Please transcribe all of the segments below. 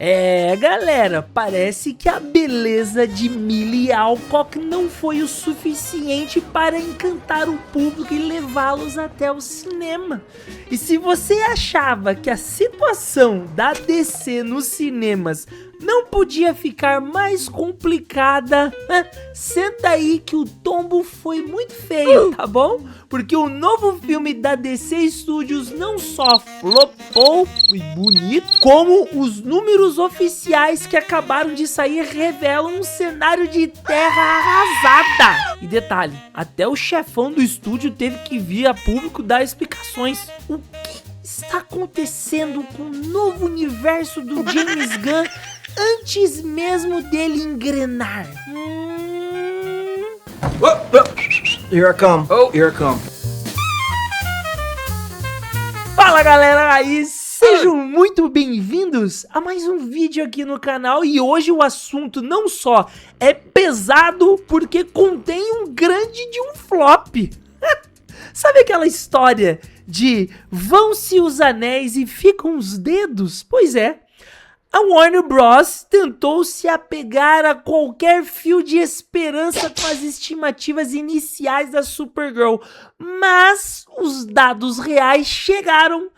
Galera, parece que a beleza de Millie Alcock não foi o suficiente para encantar o público e levá-los até o cinema. E se você achava que a situação da DC nos cinemas não podia ficar mais complicada, senta aí que o tombo foi muito feio, tá bom? Porque o novo filme da DC Studios não só flopou e bonito, como os números oficiais que acabaram de sair revelam um cenário de terra arrasada. E detalhe, até o chefão do estúdio teve que vir a público dar explicações. O que está acontecendo com o novo universo do James Gunn antes mesmo dele engrenar? Here I come. Here I come. Fala galera, aí sejam muito bem-vindos a mais um vídeo aqui no canal. E hoje o assunto não só é pesado, porque contém um grande de um flop. Sabe aquela história de vão-se os anéis e ficam os dedos? Pois é. A Warner Bros. Tentou se apegar a qualquer fio de esperança com as estimativas iniciais da Supergirl, mas os dados reais chegaram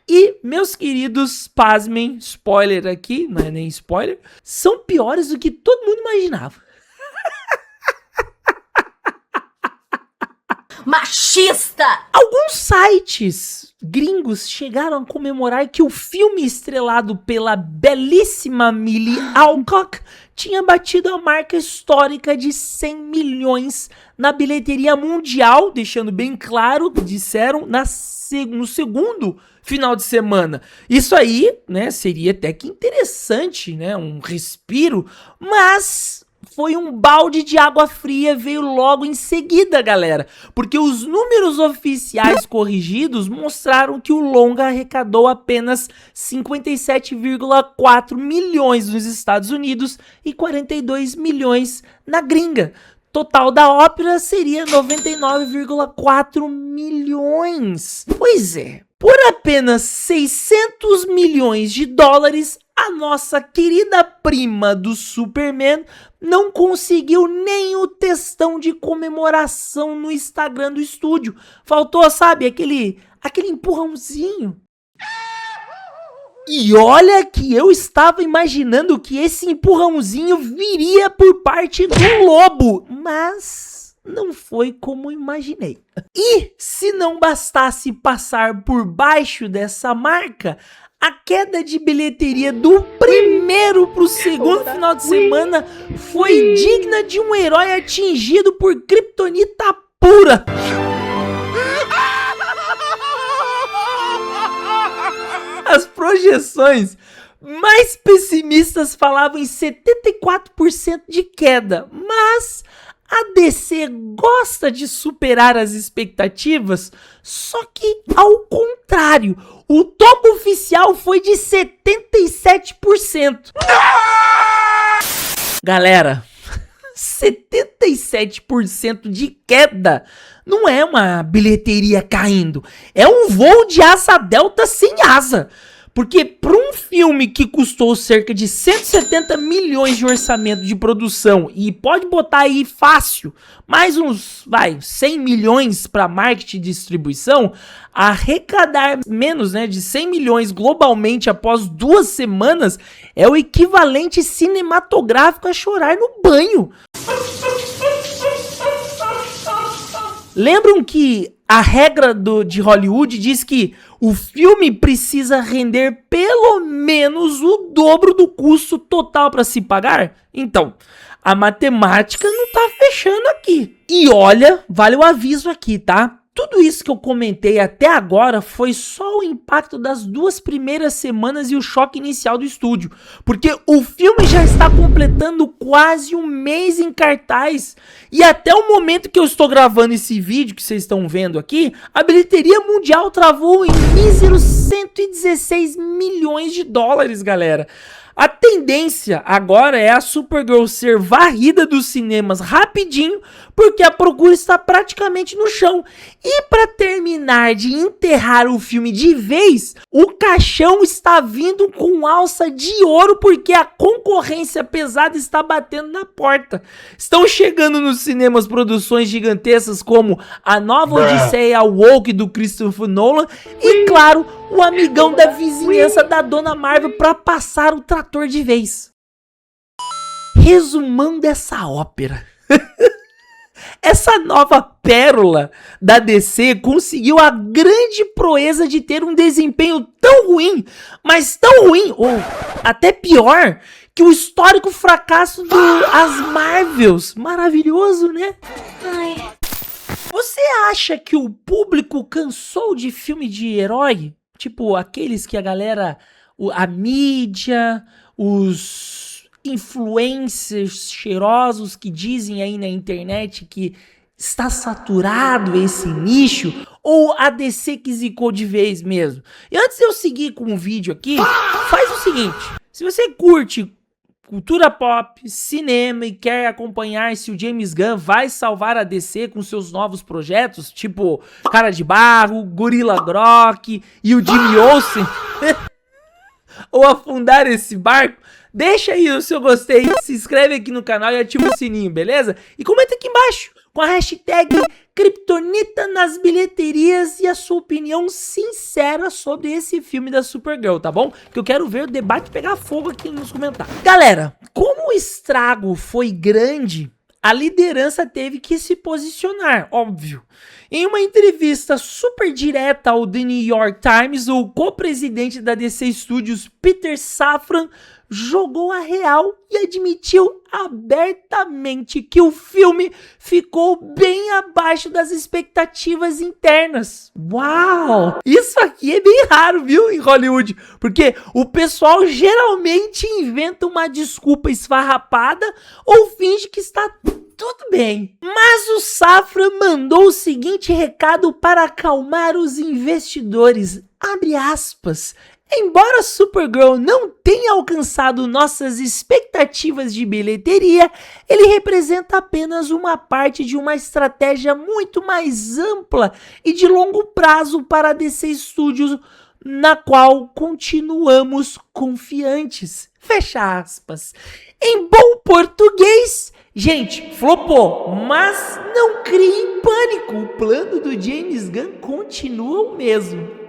e, meus queridos, pasmem, spoiler aqui, não é nem spoiler, são piores do que todo mundo imaginava. Machista! Alguns sites gringos chegaram a comemorar que o filme estrelado pela belíssima Millie Alcock tinha batido a marca histórica de 100 milhões na bilheteria mundial, deixando bem claro, disseram, no segundo final de semana. Isso aí, né, seria até que interessante, né, um respiro, mas foi um balde de água fria, veio logo em seguida, galera. Porque os números oficiais corrigidos mostraram que o longa arrecadou apenas 57,4 milhões nos Estados Unidos e 42 milhões na gringa. Total da ópera seria 99,4 milhões. Pois é, por apenas 600 milhões de dólares, a nossa querida prima do Superman não conseguiu nem o textão de comemoração no Instagram do estúdio. Faltou, sabe, aquele empurrãozinho. E olha que eu estava imaginando que esse empurrãozinho viria por parte do Lobo, mas não foi como imaginei. E se não bastasse passar por baixo dessa marca, a queda de bilheteria do primeiro pro segundo final de semana foi digna de um herói atingido por kryptonita pura. As projeções mais pessimistas falavam em 74% de queda, mas a DC gosta de superar as expectativas, só que ao contrário, o topo oficial foi de 77%. Galera, 77% de queda não é uma bilheteria caindo, é um voo de asa delta sem asa. Porque para um filme que custou cerca de 170 milhões de orçamento de produção e pode botar aí fácil, mais uns, 100 milhões para marketing e distribuição, arrecadar menos, né, de 100 milhões globalmente após 2 semanas é o equivalente cinematográfico a chorar no banho. Lembram que a regra de Hollywood diz que o filme precisa render pelo menos o dobro do custo total para se pagar? Então, a matemática não tá fechando aqui. E olha, vale o aviso aqui, tá? Tudo isso que eu comentei até agora foi só o impacto das 2 primeiras semanas e o choque inicial do estúdio. Porque o filme já está completando quase um mês em cartaz. E até o momento que eu estou gravando esse vídeo que vocês estão vendo aqui, a bilheteria mundial travou em míseros 116 milhões de dólares, galera. A tendência agora é a Supergirl ser varrida dos cinemas rapidinho, porque a procura está praticamente no chão. E para terminar de enterrar o filme de vez, o caixão está vindo com alça de ouro, porque a concorrência pesada está batendo na porta. Estão chegando nos cinemas produções gigantescas como a nova Odisseia Woke do Christopher Nolan e, claro, o amigão da vizinhança da Dona Marvel para passar o trator de vez. Resumando essa ópera, essa nova pérola da DC conseguiu a grande proeza de ter um desempenho tão ruim, mas tão ruim, ou até pior, que o histórico fracasso das Marvels. Maravilhoso, né? Você acha que o público cansou de filme de herói? Tipo, aqueles que a galera, a mídia, os influencers cheirosos que dizem aí na internet que está saturado esse nicho, ou a DC que zicou de vez mesmo? E antes de eu seguir com o vídeo aqui, faz o seguinte, se você curte cultura pop, cinema e quer acompanhar se o James Gunn vai salvar a DC com seus novos projetos, tipo Cara de Barro, Gorilla Grodd e o Jimmy Olsen, ou afundar esse barco, deixa aí o seu gostei, se inscreve aqui no canal e ativa o sininho, beleza? E comenta aqui embaixo com a hashtag Kryptonita nas bilheterias e a sua opinião sincera sobre esse filme da Supergirl, tá bom? Que eu quero ver o debate pegar fogo aqui nos comentários. Galera, como o estrago foi grande, a liderança teve que se posicionar, óbvio. Em uma entrevista super direta ao The New York Times, o co-presidente da DC Studios, Peter Safran, jogou a real e admitiu abertamente que o filme ficou bem abaixo das expectativas internas. Uau! Isso aqui é bem raro, viu, em Hollywood, porque o pessoal geralmente inventa uma desculpa esfarrapada ou finge que está tudo bem. Mas o Safran mandou o seguinte recado para acalmar os investidores, abre aspas: embora Supergirl não tenha alcançado nossas expectativas de bilheteria, ele representa apenas uma parte de uma estratégia muito mais ampla e de longo prazo para a DC Studios, na qual continuamos confiantes. Fecha aspas. Em bom português, gente, flopou, mas não criem pânico, o plano do James Gunn continua o mesmo.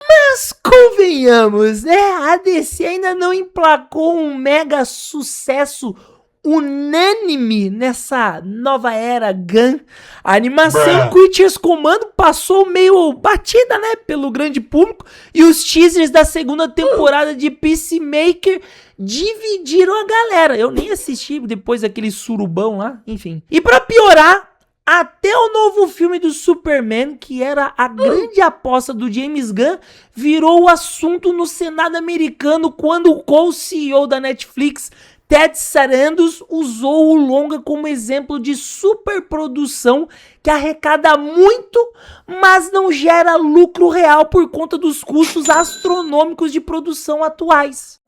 Mas convenhamos, né? A DC ainda não emplacou um mega sucesso unânime nessa nova era Gunn. A animação Creatures Commando passou meio batida, né, pelo grande público, e os teasers da segunda temporada de Peacemaker dividiram a galera. Eu nem assisti depois daquele surubão lá, enfim. E pra piorar, até o novo filme do Superman, que era a grande aposta do James Gunn, virou o assunto no Senado americano quando o co-CEO da Netflix, Ted Sarandos, usou o longa como exemplo de superprodução que arrecada muito, mas não gera lucro real por conta dos custos astronômicos de produção atuais.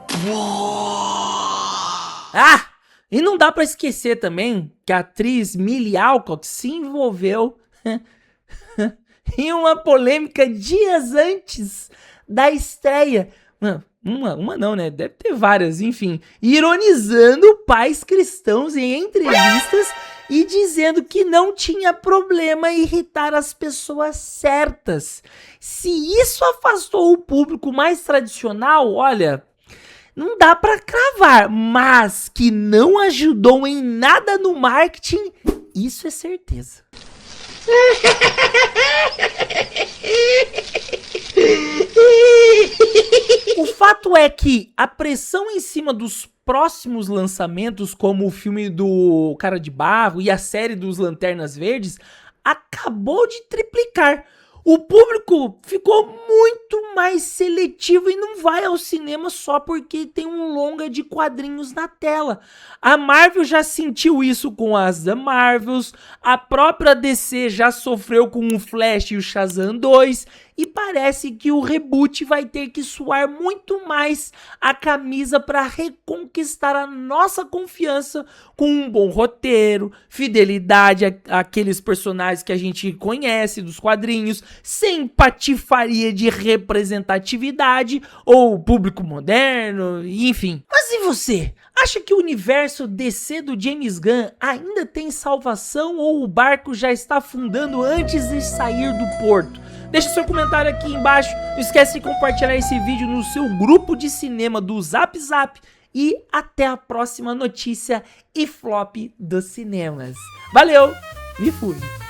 E não dá pra esquecer também que a atriz Millie Alcock se envolveu em uma polêmica dias antes da estreia. Uma não, né? Deve ter várias, enfim. Ironizando pais cristãos em entrevistas e dizendo que não tinha problema irritar as pessoas certas. Se isso afastou o público mais tradicional, olha, não dá pra cravar, mas que não ajudou em nada no marketing, isso é certeza. O fato é que a pressão em cima dos próximos lançamentos, como o filme do Cara de Barro e a série dos Lanternas Verdes, acabou de triplicar. O público ficou muito mais seletivo e não vai ao cinema só porque tem um longa de quadrinhos na tela. A Marvel já sentiu isso com as The Marvels, a própria DC já sofreu com o Flash e o Shazam 2, e parece que o reboot vai ter que suar muito mais a camisa para reconquistar a nossa confiança com um bom roteiro, fidelidade àqueles personagens que a gente conhece dos quadrinhos, sem patifaria de representatividade ou público moderno, enfim. Mas e você? Acha que o universo DC do James Gunn ainda tem salvação ou o barco já está afundando antes de sair do porto? Deixa seu comentário aqui embaixo, não esquece de compartilhar esse vídeo no seu grupo de cinema do Zap Zap e até a próxima notícia e flop dos cinemas. Valeu e fui!